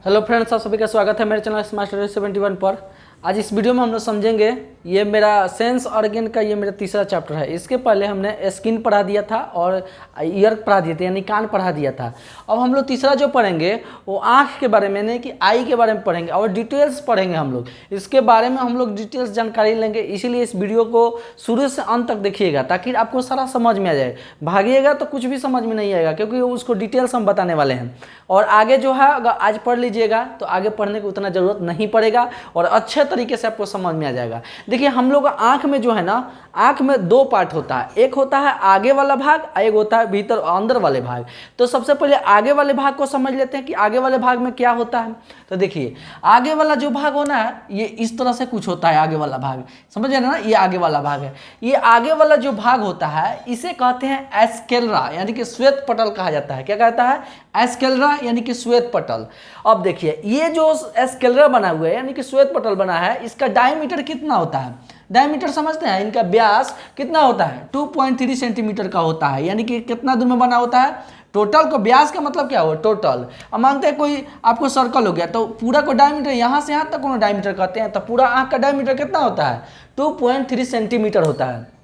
Hello friends, आप सभी का स्वागत है मेरे चैनल स्मार्ट स्टडी 71 पर। आज इस वीडियो में हम लोग समझेंगे ये मेरा सेंस ऑर्गन का ये मेरा तीसरा चैप्टर है। इसके पहले हमने स्किन पढ़ा दिया था और ईयर पढ़ा दिए थे, यानी कान पढ़ा दिया था। अब हम लोग तीसरा जो पढ़ेंगे वो आँख के बारे में, यानी कि आई के बारे में पढ़ेंगे और डिटेल्स पढ़ेंगे हम लोग। इसके बारे में हम लोग डिटेल्स जानकारी लेंगे, इसीलिए इस वीडियो को शुरू से अंत तक देखिएगा ताकि आपको सारा समझ में आ जाए। भागिएगा तो कुछ भी समझ में नहीं आएगा, क्योंकि उसको डिटेल्स हम बताने वाले हैं। और आगे जो है अगर आज पढ़ लीजिएगा तो आगे पढ़ने की उतना ज़रूरत नहीं पड़ेगा और अच्छे तरीके से आपको समझ में आ जाएगा। देखिए, हम लोग आँख में जो है ना, आँख में दो पार्ट होता है। एक होता है आगे वाला भाग और एक होता है भीतर अंदर वाले भाग। तो सबसे पहले आगे वाले भाग को समझ लेते हैं कि आगे वाले भाग में क्या होता है। तो देखिए, आगे वाला जो भाग होना है ये इस तरह से कुछ होता है। आगे वाला भाग समझ रहे ना, ये आगे वाला भाग है। ये आगे वाला जो भाग होता है इसे कहते हैं एस्केलरा, यानी कि श्वेत पटल कहा जाता है। क्या कहता है? एस्केलरा यानी कि श्वेत पटल। अब देखिए, ये जो एस्केलरा बना हुआ है यानी कि श्वेत पटल बना है, इसका डायमीटर कितना होता है? डायमीटर समझते हैं? इनका व्यास कितना होता है? 2.3 सेंटीमीटर का होता है। यानी कि कितना दूर में बना होता है? टोटल को व्यास का मतलब क्या हुआ? टोटल। अब मानते हैं कोई आपको सर्कल हो गया तो पूरा को डायमीटर, यहाँ से यहाँ तक को डायमीटर कहते हैं। तो पूरा आँख का डायमीटर कितना होता है? 2.3 सेंटीमीटर होता है।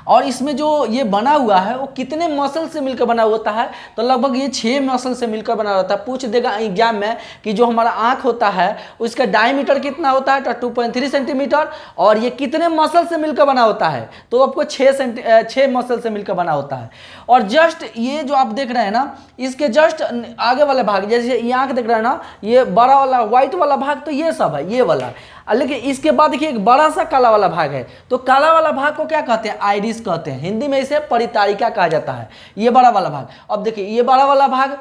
और इसमें जो ये बना हुआ है वो कितने मसल से मिलकर बना होता है? तो लगभग ये 6 मसल से मिलकर बना होता है। पूछ देगा एग्जाम में कि जो हमारा आँख होता है उसका डायमीटर कितना होता है? तो 2.3 सेंटीमीटर। और ये कितने मसल से मिलकर बना होता है? तो आपको 6 मसल से मिलकर बना होता है। और जस्ट ये जो आप देख रहे हैं ना, इसके जस्ट आगे वाले भाग, जैसे ये आँख देख रहे हैं ना, ये बड़ा वाला व्हाइट वाला भाग तो ये सब है, ये वाला। लेकिन इसके बाद देखिए एक बड़ा सा काला वाला भाग है। तो काला वाला भाग को क्या कहते हैं? आइरिस कहते हैं। हिंदी में इसे परितारिका कहा जाता है, ये बड़ा वाला भाग। अब देखिए, ये बड़ा वाला भाग,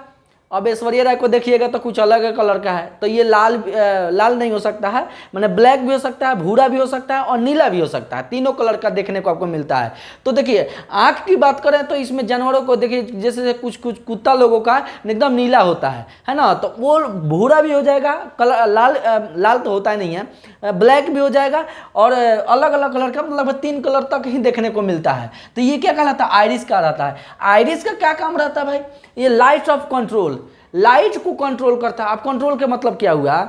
अब ऐश्वर्या राय को देखिएगा तो कुछ अलग कलर का है। तो ये लाल नहीं हो सकता है, मैंने ब्लैक भी हो सकता है, भूरा भी हो सकता है और नीला भी हो सकता है। तीनों कलर का देखने को आपको मिलता है। तो देखिए, आँख की बात करें तो इसमें जानवरों को देखिए, जैसे कुछ कुछ कुत्ता लोगों का एकदम नीला होता है ना, तो वो भूरा भी हो जाएगा, कलर लाल तो होता ही नहीं है, ब्लैक भी हो जाएगा और अलग अलग कलर का, मतलब 3 कलर तक ही देखने को मिलता है। तो ये क्या कहलाता है? आइरिस का रहता है। आइरिस का क्या काम रहता है भाई? ये लाइट ऑफ कंट्रोल, लाइट को कंट्रोल करता है। अब कंट्रोल का मतलब क्या हुआ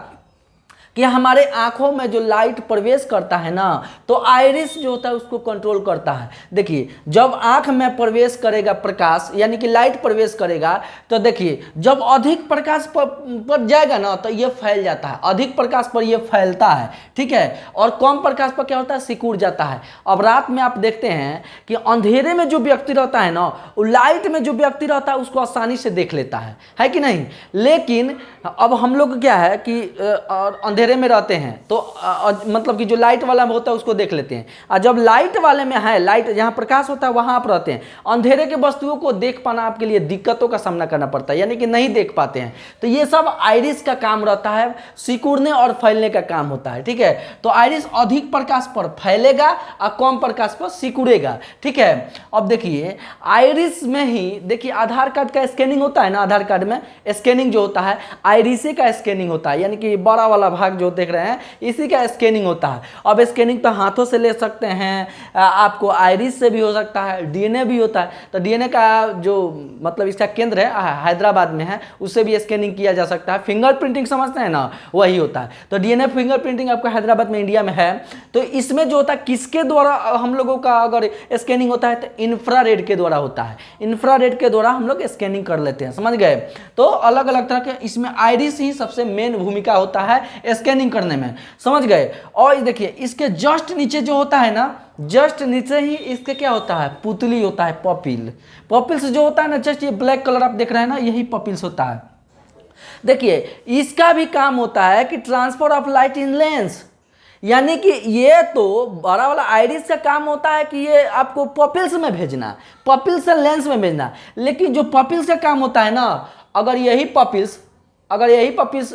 कि हमारे आंखों में जो लाइट प्रवेश करता है ना, तो आइरिस जो होता है उसको कंट्रोल करता है। देखिए, जब आंख में प्रवेश करेगा प्रकाश, यानी कि लाइट प्रवेश करेगा, तो देखिए जब अधिक प्रकाश पर जाएगा ना तो ये फैल जाता है। अधिक प्रकाश पर ये फैलता है, ठीक है। और कम प्रकाश पर क्या होता है? सिकुड़ जाता है। अब रात में आप देखते हैं कि अंधेरे में जो व्यक्ति रहता है ना, वो लाइट में जो व्यक्ति रहता है उसको आसानी से देख लेता है कि नहीं? लेकिन अब हम लोग क्या है कि अंधेरे में रहते हैं तो मतलब कि जो लाइट वाला होता है उसको देख लेते हैं। और जब लाइट वाले में है, लाइट जहां प्रकाश होता है वहां आप रहते हैं, अंधेरे के वस्तुओं को देख पाना आपके लिए दिक्कतों का सामना करना पड़ता है, यानी कि नहीं देख पाते हैं। तो ये सब आइरिस का काम रहता है, सिकुड़ने और फैलने का काम होता है, ठीक है। तो आइरिस अधिक प्रकाश पर फैलेगा और कम प्रकाश पर सिकुड़ेगा, ठीक है। अब देखिए, आइरिस में ही देखिए आधार कार्ड का स्कैनिंग होता है ना, आधार कार्ड में स्कैनिंग जो होता है आइरिस का स्कैनिंग होता है, यानी कि बड़ा वाला भाग जो देख रहे हैं इसी का स्कैनिंग होता है। अब स्कैनिंग तो हाथों से ले सकते हैं, आपको आइरिस से भी हो सकता है, डीएनए भी होता है। तो डीएनए का जो मतलब इसका केंद्र है हैदराबाद में है, उससे भी स्कैनिंग किया जा सकता है। फिंगरप्रिंटिंग समझते हैं ना, वही होता है। तो डीएनए फिंगरप्रिंटिंग आपका हैदराबाद में, इंडिया में है। तो इसमें जो होता है किसके द्वारा हम लोगों का अगर स्कैनिंग होता है तो इंफ्रारेड के द्वारा होता है। इंफ्रारेड के द्वारा हम लोग स्कैनिंग कर लेते हैं, समझ गए। तो अलग अलग तरह के इसमें आइरिस ही सबसे मेन भूमिका होता है स्कैनिंग करने में, समझ गए। और देखिए, इसके जस्ट नीचे जो होता है ना, जस्ट नीचे ही इसके क्या होता है? पुतली होता है, पपिल। पपिल्स जो होता है ना, जस्ट ये ब्लैक कलर आप देख रहे हैं ना, यही पपिल्स होता है। देखिए, इसका भी काम होता है कि transfer of light in lens, यानी कि ये तो बड़ा वाला आइरिस का काम होता है कि ये आपको पपिल्स में भेजना, पपिल्स से लेंस में भेजना। लेकिन जो पपिल्स का काम होता है ना, अगर यही पपिल्स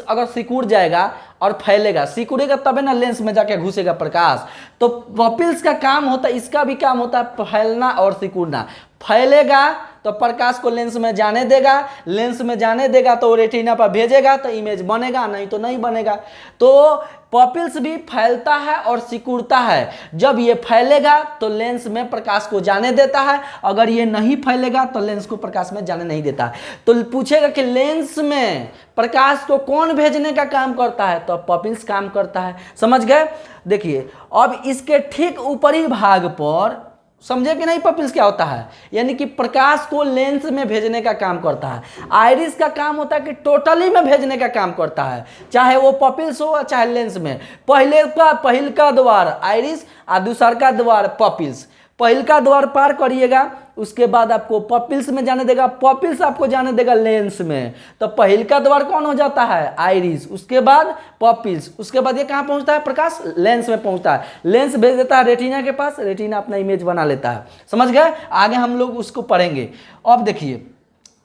अगर सिकुड़ जाएगा और फैलेगा, सिकुड़ेगा तबे ना लेंस में जाके घुसेगा प्रकाश। तो पपिल्स का काम होता है, इसका भी काम होता है फैलना और सिकुड़ना। फैलेगा तो प्रकाश को लेंस में जाने देगा, लेंस में जाने देगा तो रेटिना पर भेजेगा तो इमेज बनेगा, नहीं तो नहीं बनेगा। तो पपिल्स भी फैलता है और सिकुड़ता है। जब ये फैलेगा तो लेंस में प्रकाश को जाने देता है, अगर ये नहीं फैलेगा तो लेंस को प्रकाश में जाने नहीं देता। तो पूछेगा कि लेंस में प्रकाश को कौन भेजने का काम करता है, तो पपिल्स काम करता है। समझ गए? देखिए अब इसके ठीक ऊपरी भाग पर, समझे कि नहीं, पपिल्स क्या होता है, यानी कि प्रकाश को लेंस में भेजने का काम करता है। आइरिस का काम होता है कि टोटली में भेजने का काम करता है, चाहे वो पपिल्स हो चाहे लेंस में। पहिल का द्वार आइरिस और दूसर का द्वार पपिल्स। पहिल का द्वार पार करिएगा, उसके बाद आपको पपिल्स में जाने देगा, पपिल्स आपको जाने देगा लेंस में। तो पहिल का द्वार कौन हो जाता है, आइरिस, उसके बाद पपिल्स, उसके बाद ये कहाँ पहुंचता है, प्रकाश लेंस में पहुंचता है। लेंस भेज देता है रेटिना के पास, रेटिना अपना इमेज बना लेता है। समझ गए? आगे हम लोग उसको पढ़ेंगे। अब देखिए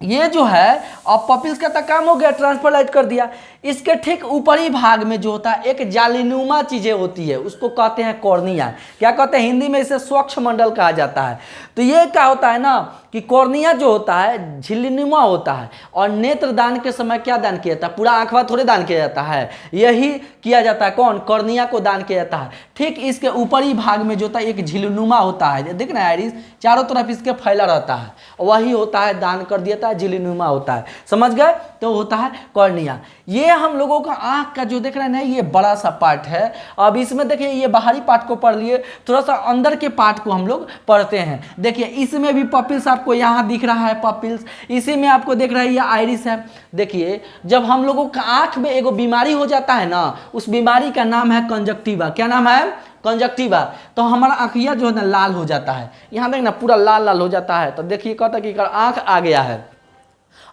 ये जो है, अब पपिल्स का तक काम हो गया, ट्रांसफर लाइट कर दिया। इसके ठीक ऊपरी भाग में जो होता है एक जालीनुमा चीजें होती है, उसको कहते हैं कॉर्निया। क्या कहते हैं हिंदी में? इसे स्वच्छ मंडल कहा जाता है। तो ये क्या होता है ना कि कॉर्निया जो होता है झिल्लीनुमा होता है, और नेत्र दान के समय क्या दान किया जाता है, पूरा आंखवा थोड़े दान किया जाता है, यही किया जाता है। कौन? कॉर्निया को दान किया जाता है। ठीक इसके ऊपरी भाग में जो होता है एक झिल्लीनुमा होता है, देख रहे हैं आइरिस, चारों तरफ इसके फैला रहता है, वही होता है दान कर दिया है, झिल्लीनुमा होता है। समझ गए? तो होता है कॉर्निया। ये हम लोगों का आंख का जो देख रहे हैं ना, ये बड़ा सा पार्ट है। अब इसमें देखिए ये बाहरी पार्ट को पढ़ लिए, थोड़ा सा अंदर के पार्ट को हम लोग पढ़ते हैं। देखिए इसमें भी पपिल्स आपको यहाँ दिख रहा है, पपिल्स, इसी में आपको देख रहा है ये आइरिस है। देखिए जब हम लोगों का आंख में एगो बीमारी हो जाता है ना, उस बीमारी का नाम है कंजक्टिवा। क्या नाम है? कंजक्टिवा। तो हमारा आंखिया जो है ना लाल हो जाता है, यहाँ देख ना पूरा लाल लाल हो जाता है। तो देखिए कहता है कि आंख आ गया है,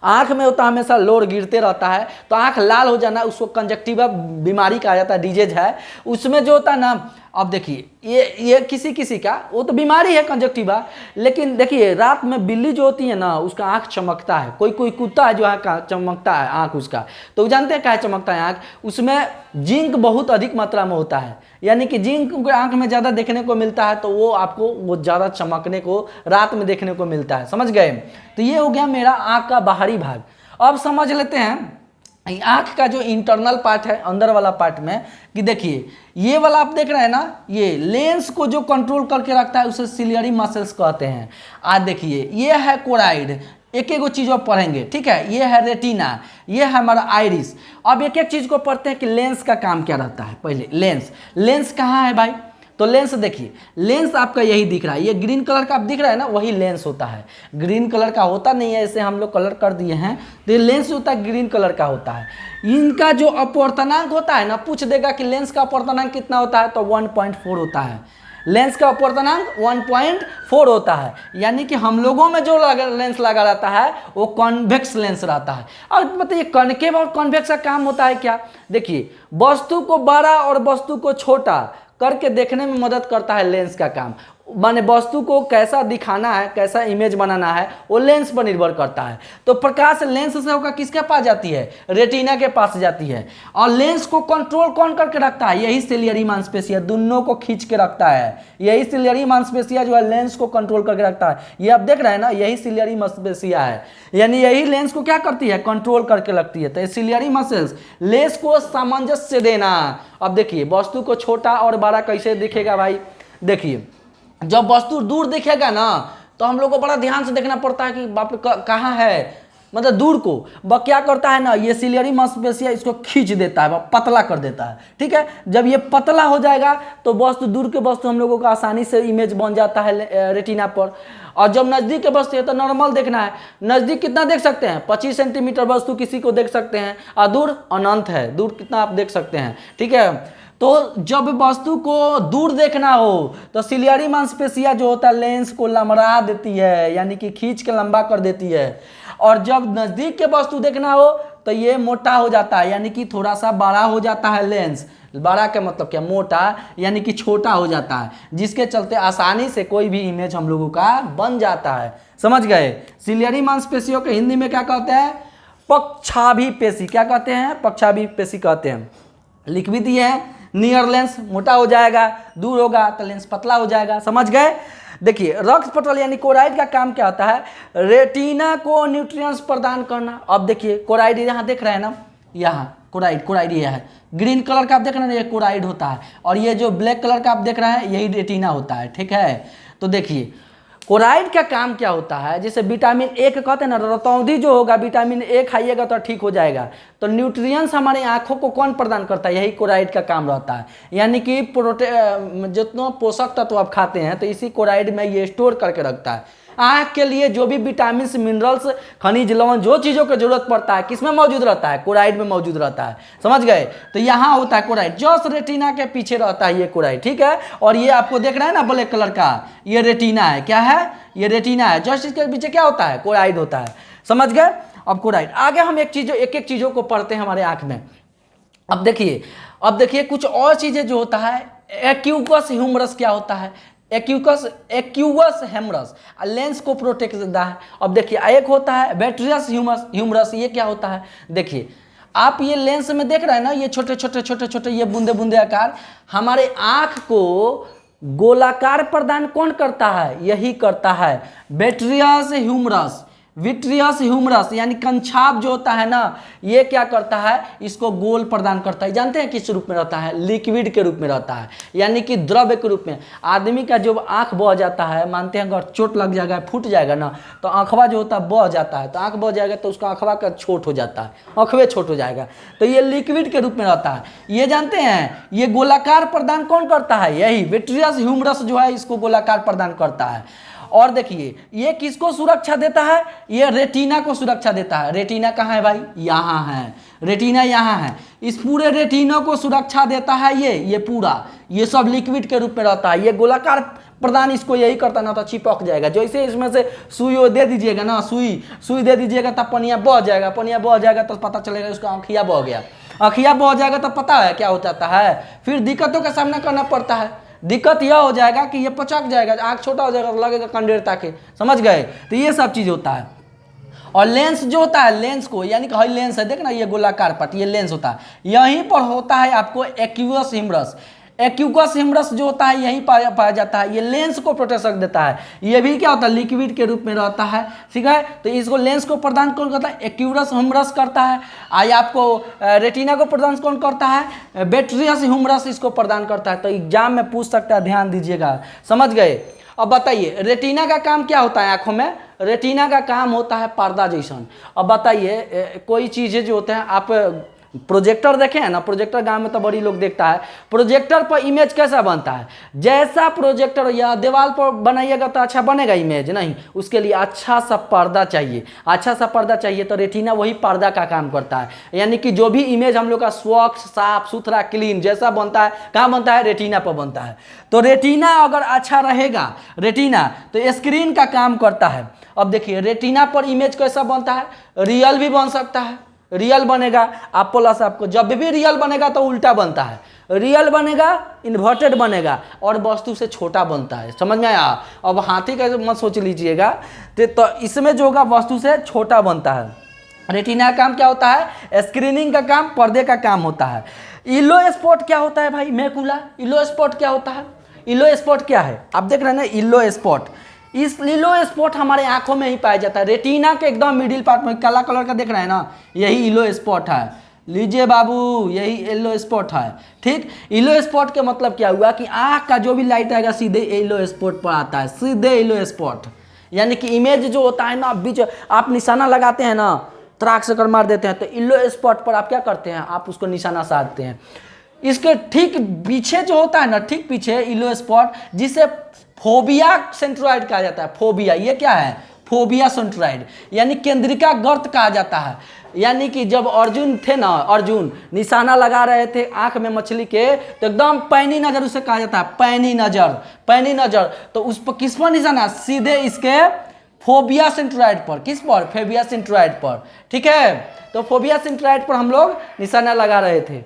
आंख में होता हमेशा लोर गिरते रहता है, तो आंख लाल हो जाना उसको कंजक्टिवा बीमारी कहा जाता है, डिजीज है। उसमें जो होता है ना, अब देखिए ये किसी का वो तो बीमारी है कंजक्टिवा, लेकिन देखिए रात में बिल्ली जो होती है ना उसका आंख चमकता है, कोई कुत्ता है जो आंख चमकता है आंख उसका, तो जानते हैं क्या चमकता है आंख? उसमें जिंक बहुत अधिक मात्रा में होता है, यानी कि जिंक आंख में ज़्यादा देखने को मिलता है, तो वो आपको वो ज़्यादा चमकने को रात में देखने को मिलता है। समझ गए? तो ये हो गया मेरा आंख का बाहरी भाग। अब समझ लेते हैं आंख का जो इंटरनल पार्ट है, अंदर वाला पार्ट में, कि देखिए ये वाला आप देख रहे हैं ना, ये लेंस को जो कंट्रोल करके रखता है उसे सिलियरी मसल्स कहते हैं। आज देखिए ये है कोराइड, एक एक चीज आप पढ़ेंगे, ठीक है? ये है रेटिना, ये है हमारा आइरिस। अब एक एक चीज को पढ़ते हैं कि लेंस का काम क्या रहता है। पहले लेंस कहाँ है भाई? तो लेंस देखिए, लेंस आपका यही दिख रहा है, ये ग्रीन कलर का आप दिख रहा है ना, वही लेंस होता है। ग्रीन कलर का होता नहीं है, इसे हम लोग कलर कर दिए हैं, तो ये लेंस होता है ग्रीन कलर का होता है। इनका जो अपवर्तनांक होता है ना, पूछ देगा कि लेंस का अपवर्तनांक कितना होता है, तो 1.4 होता है। लेंस का अपवर्तनांक 1.4 होता है, यानी कि हम लोगों में जो लेंस लगा रहता है वो कॉन्वेक्स लेंस रहता है। और बताइए कॉन्केव और कॉन्वेक्स का काम होता है क्या? देखिए वस्तु को बड़ा और वस्तु को छोटा करके देखने में मदद करता है लेंस का काम। माने वस्तु को कैसा दिखाना है, कैसा इमेज बनाना है, वो लेंस पर निर्भर करता है। तो प्रकाश लेंस से होकर किसके पास जाती है? रेटिना के पास जाती है। और लेंस को कंट्रोल कौन करके रखता है? यही सिलियरी मांसपेशिया, दोनों को खींच के रखता है। यही सिलियरी मांसपेशिया जो है लेंस को कंट्रोल करके रखता है। ये आप देख रहे हैं ना, यही सिलियरी मांसपेशिया है, यानी यही लेंस को क्या करती है? कंट्रोल करके रखती है। तो सिलियरी मसल्स लेंस को सामंजस्य देना। अब देखिए वस्तु को छोटा और बड़ा कैसे दिखेगा भाई? देखिए जब वस्तु दूर दिखेगा ना, तो हम लोग को बड़ा ध्यान से देखना पड़ता है कि बाप कहाँ है, मतलब दूर को। वह क्या करता है ना, ये सिलियरी मांसपेशिया इसको खींच देता है, पतला कर देता है, ठीक है? जब ये पतला हो जाएगा तो वस्तु दूर के वस्तु हम लोगों का आसानी से इमेज बन जाता है रेटिना पर। और जब नज़दीक के वस्तु है तो नॉर्मल देखना है। नज़दीक कितना देख सकते हैं? 25 सेंटीमीटर वस्तु किसी को देख सकते हैं, और दूर अनंत है, दूर कितना आप देख सकते हैं, ठीक है? तो जब वस्तु को दूर देखना हो तो सिलियरी मांसपेशिया जो होता है लेंस को लमरा देती है, यानी कि खींच के लंबा कर देती है। और जब नज़दीक के वस्तु देखना हो तो ये मोटा हो जाता है, यानी कि थोड़ा सा बड़ा हो जाता है लेंस। बड़ा का मतलब क्या? मोटा, यानी कि छोटा हो जाता है, जिसके चलते आसानी से कोई भी इमेज हम लोगों का बन जाता है। समझ गए? सिलियरी मांसपेशियों के हिंदी में क्या कहते हैं? पक्षाभि पेशी। क्या कहते हैं? पक्षाभि पेशी कहते हैं। लिख भी दिए हैं, नियर लेंस मोटा हो जाएगा, दूर होगा तो लेंस पतला हो जाएगा। समझ गए? देखिए रक्त पटल यानी कोराइड का काम क्या होता है, रेटिना को न्यूट्रिएंट्स प्रदान करना। अब देखिए कोराइड यहाँ देख रहे हैं ना, यहाँ कोराइड ये है, ग्रीन कलर का आप देख रहे हैं ये कोराइड होता है, और ये जो ब्लैक कलर का आप देख रहे हैं यही रेटिना होता है, ठीक है। तो देखिए कोराइड का काम क्या होता है, जैसे विटामिन ए के कहते हैं ना, रतौंधी जो होगा विटामिन ए खाइएगा तो ठीक हो जाएगा। तो न्यूट्रिएंट्स हमारे आंखों को कौन प्रदान करता है, यही कोराइड का काम रहता है। यानी कि जितना पोषक तत्व आप खाते हैं तो इसी कोराइड में ये स्टोर करके रखता है। आँख के लिए जो भी विटामिन मिनरल्स खनिज लवण जो चीज़ों की जरूरत पड़ता है किसमें मौजूद रहता है, कोराइड में मौजूद रहता है, समझ गए। तो यहाँ होता है कोराइड, जस्ट रेटिना के पीछे रहता है ये कोराइड, ठीक है। और ये आपको देख रहे हैं ना ब्लैक कलर का, ये रेटिना है, क्या है, ये रेटिना है, जस्ट इसके पीछे क्या होता है, कोराइड होता है, समझ गए। अब कोराइड आगे हम एक एक चीज़ों को पढ़ते हैं हमारे आँख में। अब देखिए कुछ और चीज़ें जो होता है, एक्यूकस ह्यूमरस क्या होता है, एक्यूवस हेमरस लेंस को प्रोटेक्ट देता है। अब देखिए एक होता है बैट्रियस ह्यूमरस, ये क्या होता है, देखिए आप ये लेंस में देख रहे हैं ना, ये छोटे छोटे ये बूंदे बूंदे आकार हमारे आँख को गोलाकार प्रदान कौन करता है, यही करता है विट्रियस ह्यूमरस यानी कंछाप जो होता है ना, ये क्या करता है, इसको गोल प्रदान करता है। जानते हैं किस रूप में रहता है, लिक्विड के रूप में रहता है, यानी कि द्रव्य के रूप में। आदमी का जब आंख बह जाता है, मानते हैं अगर चोट लग जाएगा फूट जाएगा ना, तो आंखवा जो होता है बह जाता है, तो आंख बह जाएगा तो उसका आंखवा का छोट हो जाता है, आंखवे छोट हो जाएगा, तो ये लिक्विड के रूप में रहता है। ये जानते हैं ये गोलाकार प्रदान कौन करता है, यही विट्रियस ह्यूमरस जो है इसको गोलाकार प्रदान करता है। और देखिए ये किसको सुरक्षा देता है, ये रेटिना को सुरक्षा देता है। रेटिना कहाँ है भाई, यहाँ है, रेटिना यहाँ है, इस पूरे रेटिना को सुरक्षा देता है ये पूरा, ये सब लिक्विड के रूप में रहता है। ये गोलाकार प्रदान इसको यही करता ना, तो चिपक जाएगा। जैसे इसमें से सुई दे दीजिएगा ना, सुई दे दीजिएगा तब पनिया बह जाएगा तो पता चलेगा उसका आँखिया बह गया, आँखिया बह जाएगा तो पता है क्या हो जाता है, फिर दिक्कतों का सामना करना पड़ता है। दिक्कत यह हो जाएगा कि ये पचक जाएगा, आँख छोटा हो जाएगा, लगेगा कंडेर ताके, समझ गए। तो ये सब चीज़ होता है। और लेंस जो होता है, लेंस को यानी कि हई लेंस है, देखना ये गोलाकार पट, ये लेंस होता है, यहीं पर होता है आपको एक्यूकस हिमरस जो होता है यहीं पाया जाता है। ये लेंस को प्रोटेक्शन देता है। ये भी क्या होता है, लिक्विड के रूप में रहता है, ठीक है। तो इसको लेंस को प्रदान कौन करता है, एक्यूरस हिमरस करता है। आई आपको रेटिना को प्रदान कौन करता है, बैट्रियस हिमरस इसको प्रदान करता है। तो एग्जाम में पूछ सकता है, ध्यान दीजिएगा, समझ गए। अब बताइए रेटिना का काम क्या होता है आंखों में, रेटिना का काम होता है पर्दा जैसन। अब बताइए कोई चीज़ें जो होते हैं, आप प्रोजेक्टर देखे हैं ना, प्रोजेक्टर गांव में तो बड़ी लोग देखता है, प्रोजेक्टर पर इमेज कैसा बनता है, जैसा प्रोजेक्टर या दीवार पर बनाइएगा तो अच्छा बनेगा इमेज, नहीं, उसके लिए अच्छा सा पर्दा चाहिए, अच्छा सा पर्दा चाहिए। तो रेटिना वही पर्दा का काम करता है, यानी कि जो भी इमेज हम लोग का स्वच्छ साफ सुथरा क्लीन जैसा बनता है, कहाँ बनता है, रेटिना पर बनता है। तो रेटिना अगर अच्छा रहेगा, रेटिना तो स्क्रीन का काम करता है। अब देखिए रेटिना पर इमेज कैसा बनता है, रियल भी बन सकता है, रियल बनेगा आप प्लस, आपको जब भी रियल बनेगा तो उल्टा बनता है, रियल बनेगा इन्वर्टेड बनेगा और वस्तु से छोटा बनता है, समझ में आया। अब हाथी का मत सोच लीजिएगा, तो इसमें जो होगा वस्तु से छोटा बनता है। रेटिना का काम क्या होता है, स्क्रीनिंग का काम, पर्दे का काम होता है। इलो स्पॉट क्या होता है भाई, मैकुला, इलो स्पॉट क्या होता है, इलो स्पॉट क्या है, आप देख रहे हैं ना इलो स्पॉट, इस लीलो स्पॉट हमारे आंखों में ही पाया जाता है। रेटिना के एकदम मिडिल पार्ट में काला कलर का देख रहे हैं ना, यही इलो स्पॉट है, लीजिए बाबू यही येलो स्पॉट है, ठीक। येलो स्पॉट के मतलब क्या हुआ कि आँख का जो भी लाइट आएगा सीधे येलो स्पॉट पर आता है, सीधे येलो स्पॉट, यानी कि इमेज जो होता है ना, बीच आप निशाना लगाते हैं ना, त्राक से कर मार देते हैं, तो येलो स्पॉट पर आप क्या करते हैं, आप उसको निशाना साधते हैं। इसके ठीक पीछे जो होता है ना, ठीक पीछे येलो स्पॉट, जिसे फोबिया सेंट्रॉइड कहा जाता है। फोबिया ये क्या है, फोबिया सेंट्रॉइड यानी केंद्रिका गर्त कहा जाता है। यानी कि जब अर्जुन थे ना, अर्जुन निशाना लगा रहे थे आंख में मछली के, तो एकदम पैनी नजर उसे कहा जाता है, पैनी नजर। तो उस पर किस पर निशाना, सीधे इसके फोबिया सेंट्रॉइड पर, किस पर, फोबिया सेंट्रॉइड पर, ठीक है। तो फोबिया सेंट्रॉइड पर हम लोग निशाना लगा रहे थे।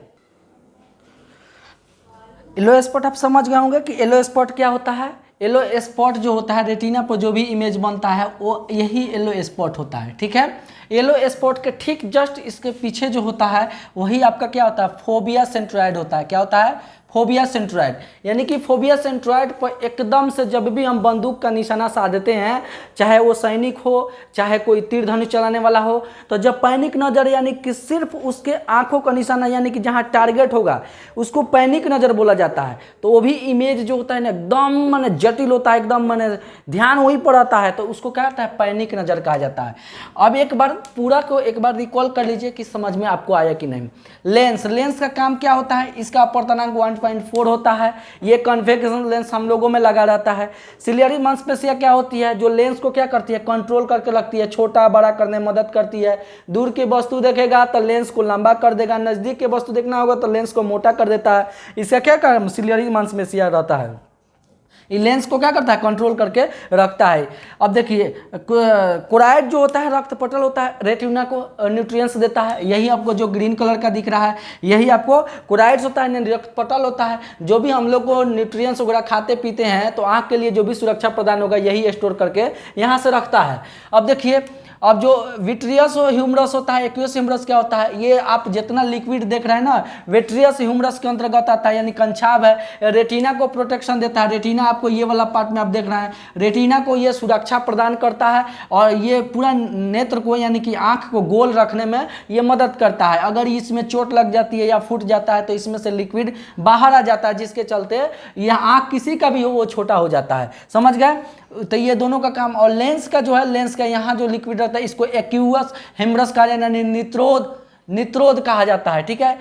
येलो स्पॉट आप समझ गए होंगे कि येलो स्पॉट क्या होता है। येलो स्पॉट जो होता है रेटिना पर जो भी इमेज बनता है वो यही येलो स्पॉट होता है, ठीक है। येलो स्पॉट के ठीक जस्ट इसके पीछे जो होता है वही आपका क्या होता है, फोबिया सेंट्रॉइड होता है। क्या होता है, फोबिया सेंट्रॉइड। यानी कि फोबिया सेंट्रॉइड पर एकदम से जब भी हम बंदूक का निशाना साधते हैं, चाहे वो सैनिक हो चाहे कोई तीर धनुष चलाने वाला हो, तो जब पैनिक नज़र यानी कि सिर्फ उसके आंखों का निशाना यानी कि जहां टारगेट होगा उसको पैनिक नज़र बोला जाता है। तो वो भी इमेज जो होता है ना एकदम माने जटिल होता है, एकदम माने ध्यान वहीं पर आता है, तो उसको क्या होता है, पैनिक नज़र कहा जाता है। अब एक बार पूरा को एक बार रिकॉल कर लीजिए कि समझ में आपको आया कि नहीं। लेंस का काम क्या होता है, इसका अपर्तनांक 1.4 होता है। ये कन्वेक्शन लेंस हम लोगों में लगा रहता है। सिलियरी मांसपेशियां क्या होती है, जो लेंस को क्या करती है, कंट्रोल करके रखती है, छोटा बड़ा करने में मदद करती है। दूर की वस्तु देखेगा तो लेंस को लंबा कर देगा, नजदीक की वस्तु देखना होगा तो लेंस को मोटा कर देता है। इसका क्या काम, सिलियरी मांसपेशियां रहता है, ये लेंस को क्या करता है, कंट्रोल करके रखता है। अब देखिए कोराइड जो होता है रक्त पटल होता है, रेटिना को न्यूट्रिएंट्स देता है। यही आपको जो ग्रीन कलर का दिख रहा है यही आपको कोराइड्स होता है, रक्त पटल होता है। जो भी हम लोग को न्यूट्रिएंट्स वगैरह खाते पीते हैं तो आँख के लिए जो भी सुरक्षा प्रदान होगा यही स्टोर करके यहाँ से रखता है। अब देखिए, अब जो विट्रियस ह्यूमरस होता है, एक्वियस ह्यूमरस क्या होता है, ये आप जितना लिक्विड देख रहे हैं ना विट्रियस ह्यूमरस के अंतर्गत आता है, यानी कंछाव है। रेटिना को प्रोटेक्शन देता है। रेटिना आपको ये वाला पार्ट में आप देख रहे हैं, रेटिना को ये सुरक्षा प्रदान करता है और ये पूरा नेत्र को यानी कि आंख को गोल रखने में ये मदद करता है। अगर इसमें चोट लग जाती है या फूट जाता है तो इसमें से लिक्विड बाहर आ जाता है, जिसके चलते यह आंख किसी का भी हो वो छोटा हो जाता है। समझ गए, तो ये दोनों का काम। और लेंस का जो है, लेंस का यहाँ जो लिक्विड रहता है इसको एक्यूअस हेमरस कहा जाता है, नित्रोध कहा जाता है। ठीक है,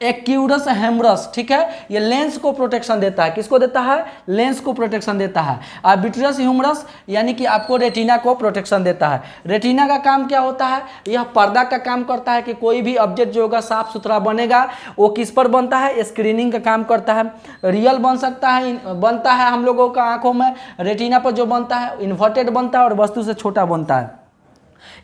एक्यूरस हेमरस, ठीक है, ये लेंस को प्रोटेक्शन देता है। किसको देता है, लेंस को प्रोटेक्शन देता है। और विट्रियस ह्यूमरस यानी कि आपको रेटिना को प्रोटेक्शन देता है। रेटिना का काम क्या होता है, यह पर्दा का काम करता है कि कोई भी ऑब्जेक्ट जो होगा साफ सुथरा बनेगा। वो किस पर बनता है, स्क्रीनिंग का काम करता है। रियल बन सकता है, बनता है हम लोगों का आंखों में। रेटिना पर जो बनता है इन्वर्टेड बनता है और वस्तु से छोटा बनता है।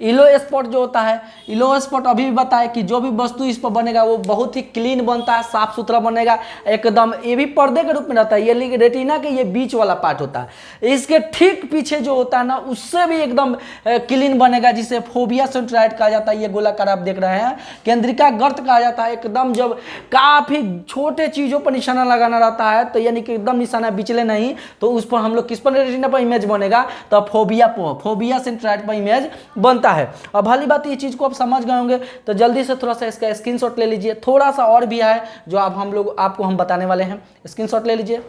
इलो स्पॉट जो होता है, इलो स्पॉट अभी भी बताए कि जो भी वस्तु इस पर बनेगा वो बहुत ही क्लीन बनता है, साफ सुथरा बनेगा एकदम। ये भी पर्दे के रूप में रहता है। ये रेटिना के ये बीच वाला पार्ट होता है, इसके ठीक पीछे जो होता है ना उससे भी एकदम क्लीन बनेगा, जिसे फोबिया सेंट्रॉइड कहा जाता है। ये गोलाकार आप देख रहे हैं, केंद्रिका गर्त कहा जाता है। एकदम जब काफी छोटे चीजों पर निशाना लगाना रहता है तो यानी कि एकदम निशाना बिचले नहीं, तो उस पर हम लोग किस पर रेटिना पर इमेज बनेगा, तो फोबिया सेंट्रॉइड पर इमेज बनता है। अब भली बात ये चीज को आप समझ गए होंगे, तो जल्दी से थोड़ा सा इसका स्क्रीनशॉट ले लीजिए। थोड़ा सा और भी है जो आप आपको हम बताने वाले हैं, स्क्रीनशॉट ले लीजिए।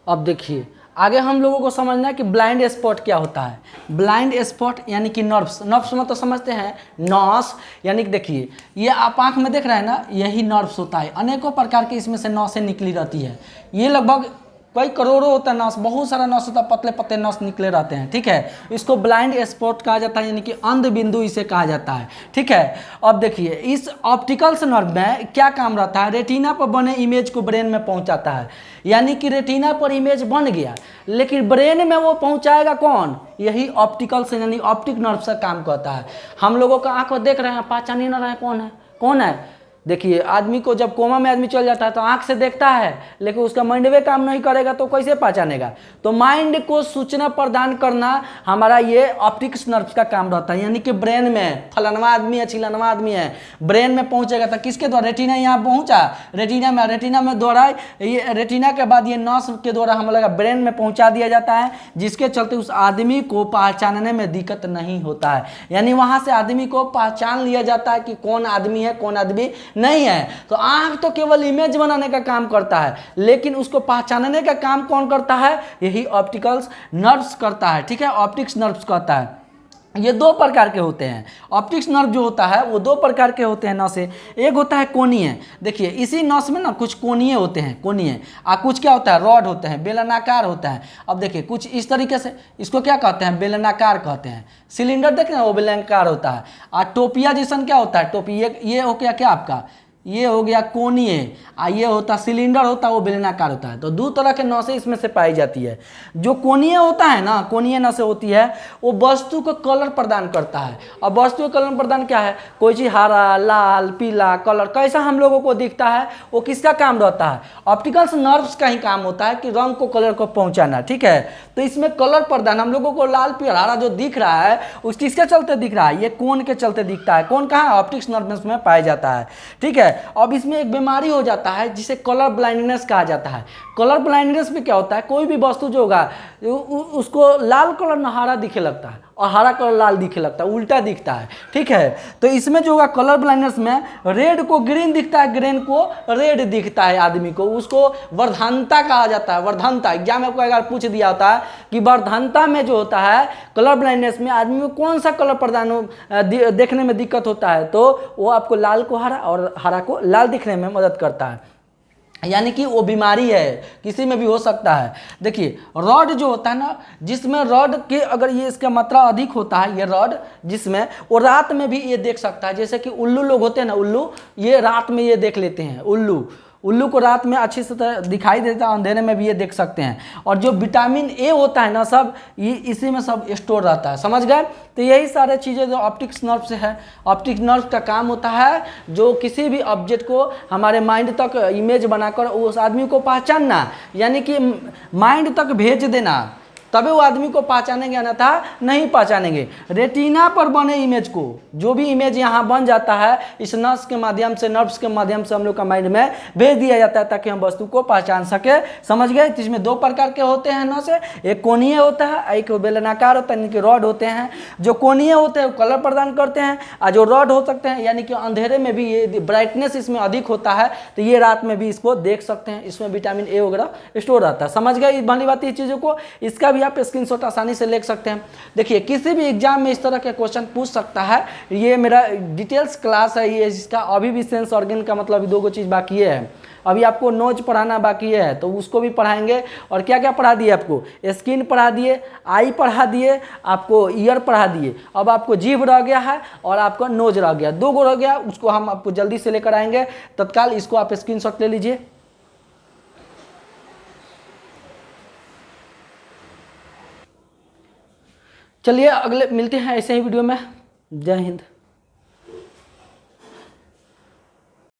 अब देखिए आगे हम लोगों को समझना है कि ब्लाइंड स्पॉट क्या होता है। ब्लाइंड स्पॉट यानी कि नर्व्स में तो समझते हैं, नॉस यानी कि देखिए ये आप आंख में देख रहे हैं ना, यही नर्व्स होता है। अनेकों प्रकार की इसमें से नसें निकली रहती है। ये लगभग कई करोड़ों होता है नस, बहुत सारा नस होता है, पतले पतले नस निकले रहते हैं। ठीक है, इसको ब्लाइंड स्पॉट कहा जाता है, यानी कि अंध बिंदु इसे कहा जाता है। ठीक है, अब देखिए इस ऑप्टिकल्स नर्व में क्या काम रहता है, रेटिना पर बने इमेज को ब्रेन में पहुंचाता है। यानी कि रेटिना पर इमेज बन गया लेकिन ब्रेन में वो पहुंचाएगा कौन, यही ऑप्टिकल्स यानी ऑप्टिक नर्व से काम करता है। हम लोगों का आंख देख रहे हैं, पहचान ही ना रहे कौन है। देखिए आदमी को जब कोमा में आदमी चल जाता है तो आंख से देखता है लेकिन उसका माइंड वे काम नहीं करेगा तो कैसे पहचानेगा। तो माइंड को सूचना प्रदान करना हमारा ये ऑप्टिक्स नर्व का काम रहता है। यानी कि ब्रेन में फलानवा आदमी है चिलानवा आदमी है, ब्रेन में पहुंचेगा तो किसके द्वारा, रेटिना यहाँ पहुंचा, रेटिना में द्वारा ये रेटिना के बाद ये नस के द्वारा हम लोग ब्रेन में पहुंचा दिया जाता है, जिसके चलते उस आदमी को पहचानने में दिक्कत नहीं होता है। यानी वहां से आदमी को पहचान लिया जाता है कि कौन आदमी है कौन आदमी नहीं है। तो आंख तो केवल इमेज बनाने का काम करता है, लेकिन उसको पहचानने का काम कौन करता है, यही ऑप्टिकल्स नर्व्स करता है। ठीक है, ऑप्टिक्स नर्व्स करता है। ये दो प्रकार के होते हैं। ऑप्टिक्स नर्व जो होता है वो दो प्रकार के होते हैं नसें। एक होता है कोणीय, देखिए इसी नस में ना कुछ कोणीय होते हैं, कोणीय कुछ क्या होता है, रॉड होते हैं, बेलनाकार होता है। अब देखिए कुछ इस तरीके से, इसको क्या कहते हैं, बेलनाकार कहते हैं। सिलेंडर देख रहे हैं वो बेलनाकार होता है। और टोपिया जैसन क्या होता है, टोपी ये हो गया क्या आपका, ये हो गया कोणीय, ये होता सिलेंडर होता है, वो बेलनाकार होता है। तो दो तरह के नसें इसमें से पाई जाती है। जो कोणीय होता है ना, कोणीय नसें होती है, वो वस्तु को कलर प्रदान करता है। अब वस्तु को कलर प्रदान क्या है, कोई चीज़ हरा, लाल, पीला कलर कैसा हम लोगों को दिखता है, वो किसका काम रहता है, ऑप्टिकल्स नर्व्स का ही काम होता है कि रंग को कलर को पहुंचाना। ठीक है, तो इसमें कलर प्रदान हम लोगों को लाल पीला हरा जो दिख रहा है उस किसके चलते दिख रहा है, ये कोण के चलते दिखता है। कोण कहाँ है, ऑप्टिक्स नर्व्स में पाया जाता है। ठीक है, अब इसमें एक बीमारी हो जाता है जिसे कलर ब्लाइंडनेस कहा जाता है। कलर ब्लाइंडनेस में क्या होता है, कोई भी वस्तु जो होगा उसको लाल कलर न हरा दिखे लगता है और हरा कलर लाल दिखे लगता है, उल्टा दिखता है। ठीक है, तो इसमें जो होगा कलर ब्लाइंडनेस में रेड को ग्रीन दिखता है, ग्रीन को रेड दिखता है आदमी को, उसको वर्धनता कहा जाता है। वर्धनता एग्जाम में आपको अगर पूछ दिया होता है कि वर्धनता में जो होता है कलर ब्लाइंडनेस में आदमी को कौन सा कलर प्रदान देखने में दिक्कत होता है, तो वो आपको लाल को हरा और हरा को लाल दिखने में मदद करता है। यानी कि वो बीमारी है, किसी में भी हो सकता है। देखिए रॉड जो होता है ना, जिसमें रॉड के अगर ये इसका मात्रा अधिक होता है, ये रॉड जिसमें वो रात में भी ये देख सकता है। जैसे कि उल्लू लोग होते हैं ना, उल्लू ये रात में ये देख लेते हैं। उल्लू को रात में अच्छी से दिखाई देता है, अंधेरे में भी ये देख सकते हैं। और जो विटामिन ए होता है ना, सब ये इसी में सब स्टोर रहता है। समझ गए, तो यही सारे चीज़ें जो ऑप्टिक्स नर्व से है। ऑप्टिक नर्व का काम होता है जो किसी भी ऑब्जेक्ट को हमारे माइंड तक इमेज बनाकर उस आदमी को पहचानना, यानी कि माइंड तक भेज देना, तभी वो आदमी को पहचानेंगे, अन्यथा नहीं पहचानेंगे। रेटिना पर बने इमेज को, जो भी इमेज यहाँ बन जाता है इस नर्व्स के माध्यम से, नर्व्स के माध्यम से हम लोग का माइंड में भेज दिया जाता है ताकि हम वस्तु को पहचान सके। समझ गए, इसमें दो प्रकार के होते हैं नर्व्स, एक कोणीय होता है, एक बेलनाकार होता है, यानी कि रॉड होते हैं। जो कोणीय होते हैं वो कलर प्रदान करते हैं, और जो रॉड हो सकते हैं यानी कि अंधेरे में भी ये ब्राइटनेस इसमें अधिक होता है, तो ये रात में भी इसको देख सकते हैं। इसमें विटामिन ए वगैरह स्टोर रहता है। समझ गए भली बात ये चीज़ों को, इसका आप स्क्रीनशॉट आसानी से ले सकते हैं। देखिए किसी भी एग्जाम में इस तरह के क्वेश्चन पूछ सकता है। ये मेरा डिटेल्स क्लास है, ये जिसका अभी भी सेंस ऑर्गन का मतलब दो चीज़ बाकी है। अभी आपको नोज पढ़ाना बाकी है, तो उसको भी पढ़ाएंगे। और क्या क्या पढ़ा दिए आपको, स्किन पढ़ा दिए, आई पढ़ा दिए, आपको ईयर पढ़ा दिए। अब आपको जीभ रह गया है और आपका नोज रह गया, दो गो रह गया, उसको हम आपको जल्दी से लेकर आएंगे तत्काल। इसको आप स्क्रीनशॉट ले लीजिए। चलिए अगले मिलते हैं ऐसे ही वीडियो में। जय हिंद।